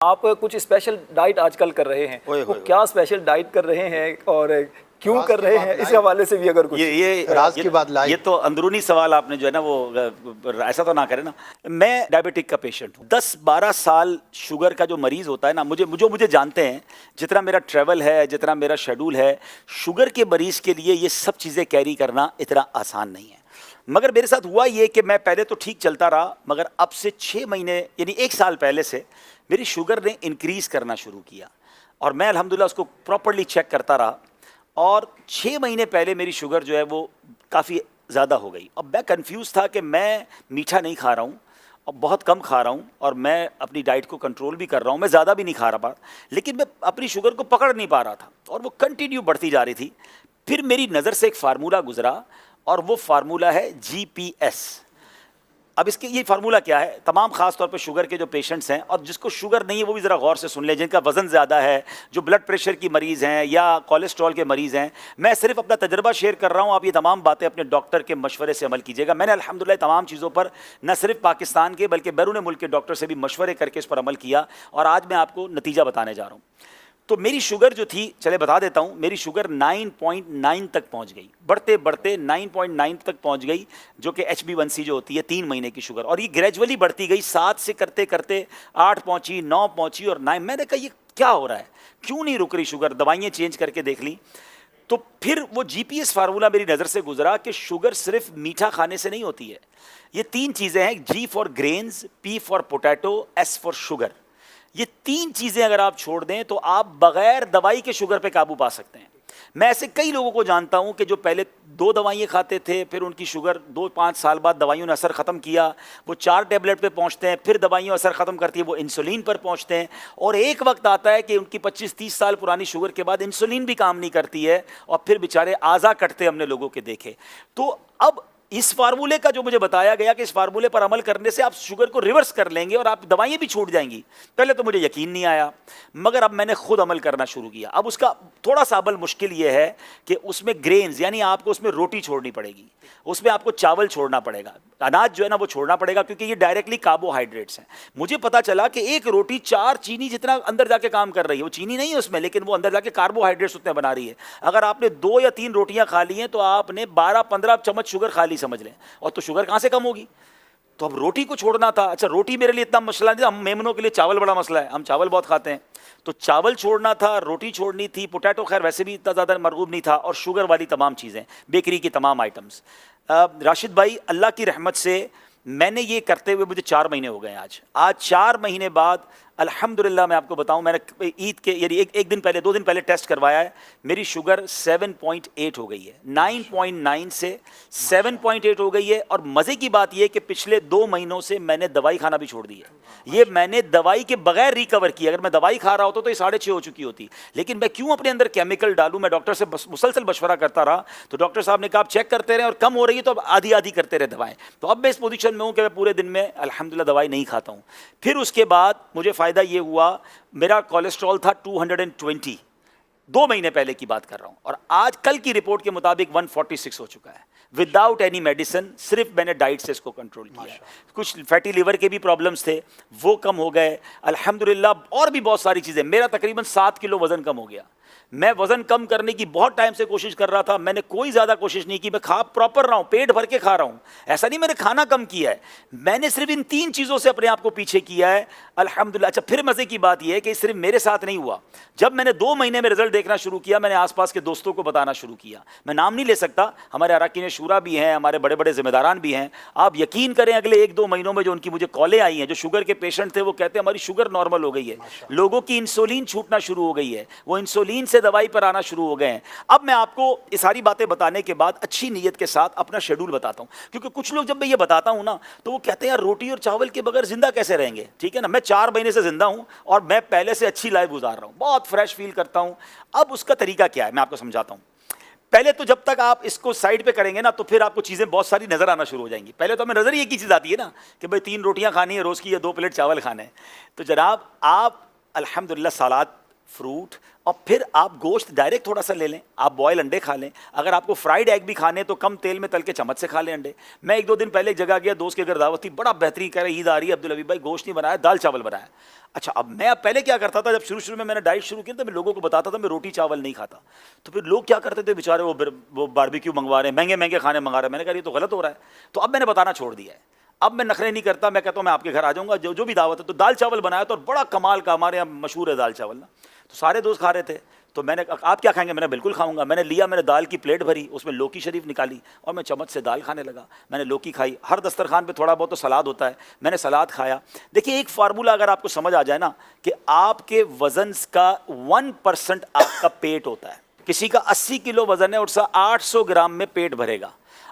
آپ کچھ special diet آج کل کر رہے ہیں، وہ کیا اسپیشل ڈائٹ کر رہے ہیں اور کیوں کر رہے ہیں، اس حوالے سے بھی اگر کچھ راز کی بات لائے۔ یہ تو اندرونی سوال آپ نے جو ہے نا وہ ایسا تو نہ کرے نا۔ میں ڈائبٹک کا پیشنٹ ہوں، 10-12 سال شوگر کا جو مریض ہوتا ہے نا، مجھے جانتے ہیں، جتنا میرا ٹریول ہے، جتنا میرا شیڈول ہے، شوگر کے مریض کے لیے یہ سب چیزیں کیری کرنا اتنا آسان نہیں ہے۔ مگر میرے ساتھ ہوا یہ کہ میں پہلے تو ٹھیک چلتا رہا، مگر اب سے 6 مہینے یعنی 1 سال پہلے سے میری شوگر نے انکریز کرنا شروع کیا، اور میں الحمدللہ اس کو پراپرلی چیک کرتا رہا، اور 6 مہینے پہلے میری شوگر جو ہے وہ کافی زیادہ ہو گئی۔ اب میں کنفیوز تھا کہ میں میٹھا نہیں کھا رہا ہوں اور بہت کم کھا رہا ہوں، اور میں اپنی ڈائٹ کو کنٹرول بھی کر رہا ہوں، میں زیادہ بھی نہیں کھا رہا، لیکن میں اپنی شوگر کو پکڑ نہیں پا رہا تھا، اور وہ کنٹینیو بڑھتی جا رہی تھی۔ پھر میری نظر سے ایک فارمولہ گزرا، اور وہ فارمولہ ہے GPS۔ اب اس کے یہ فارمولہ کیا ہے، تمام خاص طور پہ شوگر کے جو پیشنٹس ہیں، اور جس کو شوگر نہیں ہے وہ بھی ذرا غور سے سن لیں، جن کا وزن زیادہ ہے، جو بلڈ پریشر کی مریض ہیں یا کولیسٹرول کے مریض ہیں، میں صرف اپنا تجربہ شیئر کر رہا ہوں، آپ یہ تمام باتیں اپنے ڈاکٹر کے مشورے سے عمل کیجیے گا۔ میں نے الحمدللہ تمام چیزوں پر نہ صرف پاکستان کے بلکہ بیرون ملک کے ڈاکٹر سے بھی مشورے کر کے اس پر عمل کیا، اور آج میں آپ کو نتیجہ بتانے جا رہا ہوں۔ تو میری شوگر جو تھی، چلے بتا دیتا ہوں، میری شوگر 9.9 تک پہنچ گئی، بڑھتے بڑھتے 9.9 تک پہنچ گئی، جو کہ HbA1c جو ہوتی ہے 3 مہینے کی شوگر، اور یہ گریجولی بڑھتی گئی، 7 سے کرتے کرتے 8 پہنچی، 9 پہنچی، اور 9۔ میں نے کہا یہ کیا ہو رہا ہے، کیوں نہیں رک رہی شوگر؟ دوائیاں چینج کر کے دیکھ لی، تو پھر وہ GPS فارمولہ میری نظر سے گزرا کہ شوگر صرف میٹھا کھانے سے نہیں ہوتی ہے، یہ 3 چیزیں ہیں، G for greens, P for potato, S for sugar. یہ 3 چیزیں اگر آپ چھوڑ دیں تو آپ بغیر دوائی کے شوگر پہ قابو پا سکتے ہیں۔ میں ایسے کئی لوگوں کو جانتا ہوں کہ جو پہلے 2 دوائیں کھاتے تھے، پھر ان کی شوگر 2-5 سال بعد دوائیوں نے اثر ختم کیا، وہ 4 ٹیبلٹ پہ پہنچتے ہیں، پھر دوائیوں اثر ختم کرتی ہے، وہ انسولین پر پہنچتے ہیں، اور ایک وقت آتا ہے کہ ان کی 25-30 سال پرانی شوگر کے بعد انسولین بھی کام نہیں کرتی ہے، اور پھر بیچارے اعضا کٹتے ہم نے لوگوں کے دیکھے۔ تو اب اس فارمولے کا جو مجھے بتایا گیا کہ اس فارمولے پر عمل کرنے سے آپ شوگر کو ریورس کر لیں گے اور آپ دوائیں بھی چھوٹ جائیں گی، پہلے تو مجھے یقین نہیں آیا، مگر اب میں نے خود عمل کرنا شروع کیا۔ اب اس کا تھوڑا سا عمل مشکل یہ ہے کہ اس میں گرینز، یعنی آپ کو اس میں روٹی چھوڑنی پڑے گی، اس میں آپ کو چاول چھوڑنا پڑے گا، اناج جو ہے نا وہ چھوڑنا پڑے گا، کیونکہ یہ ڈائریکٹلی کاربوہائیڈریٹس ہیں۔ مجھے پتا چلا کہ ایک روٹی 4 چینی جتنا اندر جا کے کام کر رہی ہے، وہ چینی نہیں ہے اس میں، لیکن وہ اندر جا کے کاربوہائیڈریٹس اتنے بنا رہی ہے۔ اگر آپ نے 2 یا 3 روٹیاں کھا لی ہیں تو آپ نے 12-15 چمچ شوگر کھا لی سمجھ لیں، اور تو شوگر کہاں سے کم ہوگی؟ تو اب روٹی کو چھوڑنا تھا۔ اچھا روٹی میرے لیے اتنا مسئلہ نہیں، ہم میمنوں کے لیے چاول بڑا مسئلہ ہے، ہم چاول بہت کھاتے ہیں، تو چاول چھوڑنا تھا، روٹی چھوڑنی تھی، پوٹیٹو خیر ویسے بھی اتنا زیادہ مرغوب نہیں تھا، اور شوگر والی تمام چیزیں، بیکری کی تمام آئٹمز۔ راشد بھائی اللہ کی رحمت سے میں نے یہ کرتے ہوئے مجھے 4 مہینے ہو گئے۔ آج 4 مہینے بعد الحمدللہ میں آپ کو بتاؤں، میں نے عید کے یعنی ایک دن پہلے 2 دن پہلے ٹیسٹ کروایا ہے، میری شوگر 7.8 ہو گئی ہے، 9.9 سے 7.8 ہو گئی ہے۔ اور مزے کی بات یہ کہ پچھلے 2 مہینوں سے میں نے دوائی کھانا بھی چھوڑ دی ہے، یہ میں نے دوائی کے بغیر ریکور کیا۔ اگر میں دوائی کھا رہا ہوتا تو یہ 6.5 ہو چکی ہوتی، لیکن میں کیوں اپنے اندر کیمیکل ڈالوں؟ میں ڈاکٹر سے مسلسل مشورہ کرتا رہا، تو ڈاکٹر صاحب نے کہا آپ چیک کرتے رہیں، اور کم ہو رہی ہے تو اب آدھی کرتے رہے دوائیں۔ تو اب میں اس پوزیشن میں ہوں کہ میں پورے دن میں الحمدللہ دوائی نہیں کھاتا ہوں۔ پھر اس کے بعد مجھے فائدہ یہ ہوا، میرا کولیسٹرول تھا 220، 2 مہینے پہلے کی بات کر رہا ہوں، اور آج کل کی رپورٹ کے مطابق 146 ہو چکا ہے، وداؤٹ اینی میڈیسن، صرف میں نے ڈائٹ سے اس کو کنٹرول کیا ہے۔ کچھ فیٹی لیور کے بھی پرابلمس تھے، وہ کم ہو گئے الحمدللہ، اور بھی بہت ساری چیزیں۔ میرا تقریباً 7 کلو وزن کم ہو گیا۔ میں وزن کم کرنے کی بہت ٹائم سے کوشش کر رہا تھا، میں نے کوئی زیادہ کوشش نہیں کی، میں کھا پراپر رہا ہوں، پیٹ بھر کے کھا رہا ہوں، ایسا نہیں میں نے کھانا کم کیا ہے، میں نے صرف ان 3 چیزوں سے اپنے آپ کو پیچھے کیا ہے الحمدللہ۔ اچھا پھر مزے کی بات یہ ہے کہ صرف میرے ساتھ نہیں ہوا، جب میں نے 2 مہینے میں رزلٹ دیکھنا شروع کیا، میں نے آس پاس کے دوستوں کو بتانا شروع کیا۔ میں نام نہیں لے سکتا، ہمارے اراکین شورا بھی ہیں، ہمارے بڑے بڑے ذمہ داران بھی ہیں، آپ یقین کریں اگلے 1-2 مہینوں میں جو ان کی مجھے کالیں آئی ہیں، جو شوگر کے پیشنٹ تھے، وہ کہتے ہیں ہماری شوگر نارمل ہو گئی ہے، لوگوں کی انسولین چھوٹنا شروع ہو گئی ہے، وہ انسولین سے دوائی پر آنا شروع ہو گئے ہیں۔ اب میں آپ کو یہ ساری باتیں بتانے کے بعد اچھی نیت کے ساتھ اپنا شیڈول بتاتا ہوں، کیونکہ کچھ لوگ جب میں یہ بتاتا ہوں نا تو وہ کہتے ہیں یار روٹی اور چاول کے بغیر زندہ کیسے رہیں گے؟ ٹھیک ہے نا، میں 4 مہینے سے زندہ ہوں، اور میں پہلے سے اچھی لائف گزار رہا ہوں، بہت فریش فیل کرتا ہوں۔ اب اس کا طریقہ کیا ہے میں آپ کو سمجھاتا ہوں۔ پہلے تو جب تک آپ اس کو سائڈ پہ کریں گے نا تو پھر آپ کو چیزیں بہت ساری نظر آنا شروع ہو جائیں گی۔ پہلے تو ہمیں نظر ہی ایک ہی چیز آتی ہے نا کہ بھائی 3 روٹیاں کھانی ہے روز کی، یا 2 پلیٹ چاول کھانے ہیں۔ تو جناب آپ الحمدللہ سلاد فروٹ, اور پھر آپ گوشت ڈائریکٹ تھوڑا سا لے لیں, آپ بوائل انڈے کھا لیں, اگر آپ کو فرائیڈ ایگ بھی کھانے تو کم تیل میں تل کے چمچ سے کھا لیں انڈے. میں 1-2 دن پہلے ایک جگہ گیا, دوست کے گھر دعوت تھی, بڑا بہترین کہہ رہا ہے عید آ رہی ہے عبدالحبیب بھائی گوشت نہیں بنایا, دال چاول بنایا. اچھا اب میں پہلے کیا کرتا تھا, جب شروع میں نے ڈائٹ شروع کی تو میں لوگوں کو بتاتا تھا میں روٹی چاول نہیں کھاتا, تو پھر لوگ کیا کرتے تھے بیچارے وہ باربیکیو منگوا رہے ہیں, مہنگے کھانے منگا رہے ہیں. میں نے کہا یہ تو غلط ہو رہا ہے. تو اب میں نے بتانا چھوڑ دیا ہے, اب میں نخرے نہیں کرتا, میں کہتا ہوں میں آپ کے گھر آ جاؤں گا, جو بھی دعوت ہے. تو دال چاول بنایا تو بڑا کمال کا, ہمارے یہاں مشہور ہے دال چاول نا, تو سارے دوست کھا رہے تھے. تو میں نے آپ کیا کھائیں گے, میں نے بالکل کھاؤں گا. میں نے لیا, میں نے دال کی پلیٹ بھری, اس میں لوکی شریف نکالی اور میں چمچ سے دال کھانے لگا. میں نے لوکی کھائی, ہر دسترخوان پہ تھوڑا بہت تو سلاد ہوتا ہے, میں نے سلاد کھایا. دیکھیے ایک فارمولہ اگر آپ کو سمجھ آ جائے نا, کہ آپ کے وزن کا 1% آپ کا پیٹ ہوتا ہے. کسی کا 80 کلو وزن ہے اور 800 گرام میں پیٹ بھرے گا.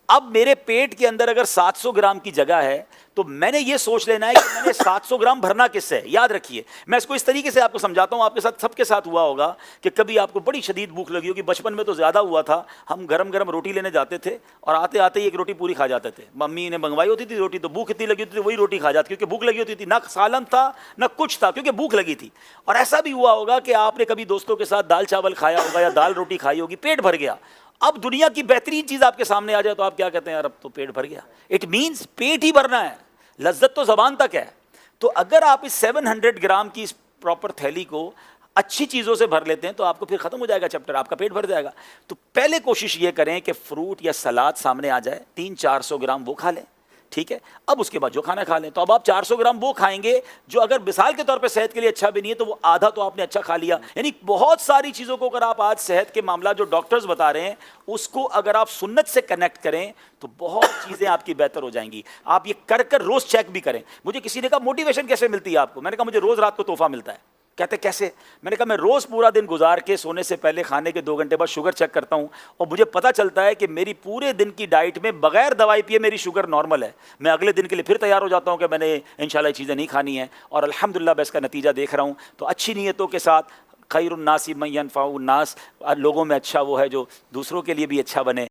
اب میرے پیٹ کے اندر اگر 700 گرام کی جگہ ہے تو میں نے یہ سوچ لینا ہے کہ میں نے 700 گرام بھرنا کس سے ہے. یاد رکھیے, میں اس کو اس طریقے سے آپ کو سمجھاتا ہوں, آپ کے ساتھ سب کے ساتھ ہوا ہوگا کہ کبھی آپ کو بڑی شدید بھوک لگی ہوگی. بچپن میں تو زیادہ ہوا تھا, ہم گرم گرم روٹی لینے جاتے تھے اور آتے آتے ہی ایک روٹی پوری کھا جاتے تھے. ممی نے منگوائی ہوتی تھی روٹی, تو بھوک اتنی لگی ہوتی تھی وہی روٹی کھا جاتی, کیونکہ بھوک لگی ہوتی تھی, نہ سالن تھا نہ کچھ تھا, کیونکہ بھوک لگی تھی. اور ایسا بھی ہوا ہوگا کہ آپ نے کبھی دوستوں کے ساتھ دال چاول کھایا ہوگا یا دال روٹی کھائی ہوگی, پیٹ بھر گیا. اب دنیا کی بہترین چیز آپ کے سامنے آ جائے تو آپ کیا کہتے ہیں, یار اب تو پیٹ بھر گیا. اٹ مینس پیٹ ہی بھرنا ہے, لذت تو زبان تک ہے. تو اگر آپ اس 700 گرام کی اس پراپر تھیلی کو اچھی چیزوں سے بھر لیتے ہیں تو آپ کو پھر ختم ہو جائے گا چیپٹر, آپ کا پیٹ بھر جائے گا. تو پہلے کوشش یہ کریں کہ فروٹ یا سلاد سامنے آ جائے, 300-400 گرام وہ کھا لیں, ٹھیک ہے. اب اس کے بعد جو کھانا کھا لیں. تو اب آپ 400 گرام وہ کھائیں گے جو اگر مثال کے طور پہ صحت کے لیے اچھا بھی نہیں ہے, تو وہ آدھا تو آپ نے اچھا کھا لیا. یعنی بہت ساری چیزوں کو اگر آپ آج صحت کے معاملات جو ڈاکٹرز بتا رہے ہیں اس کو اگر آپ سنت سے کنیکٹ کریں تو بہت چیزیں آپ کی بہتر ہو جائیں گی. آپ یہ کر روز چیک بھی کریں. مجھے کسی نے کہا موٹیویشن کیسے ملتی ہے آپ کو, میں نے کہا مجھے روز رات کو تحفہ ملتا ہے. کہتے کیسے, میں نے کہا میں روز پورا دن گزار کے سونے سے پہلے کھانے کے 2 گھنٹے بعد شوگر چیک کرتا ہوں, اور مجھے پتہ چلتا ہے کہ میری پورے دن کی ڈائٹ میں بغیر دوائی پیے میری شوگر نارمل ہے. میں اگلے دن کے لیے پھر تیار ہو جاتا ہوں کہ میں نے انشاءاللہ یہ چیزیں نہیں کھانی ہیں, اور الحمدللہ میں اس کا نتیجہ دیکھ رہا ہوں. تو اچھی نیتوں کے ساتھ, خیر الناس من ینفع الناس, لوگوں میں اچھا وہ ہے جو دوسروں کے لیے بھی اچھا بنے.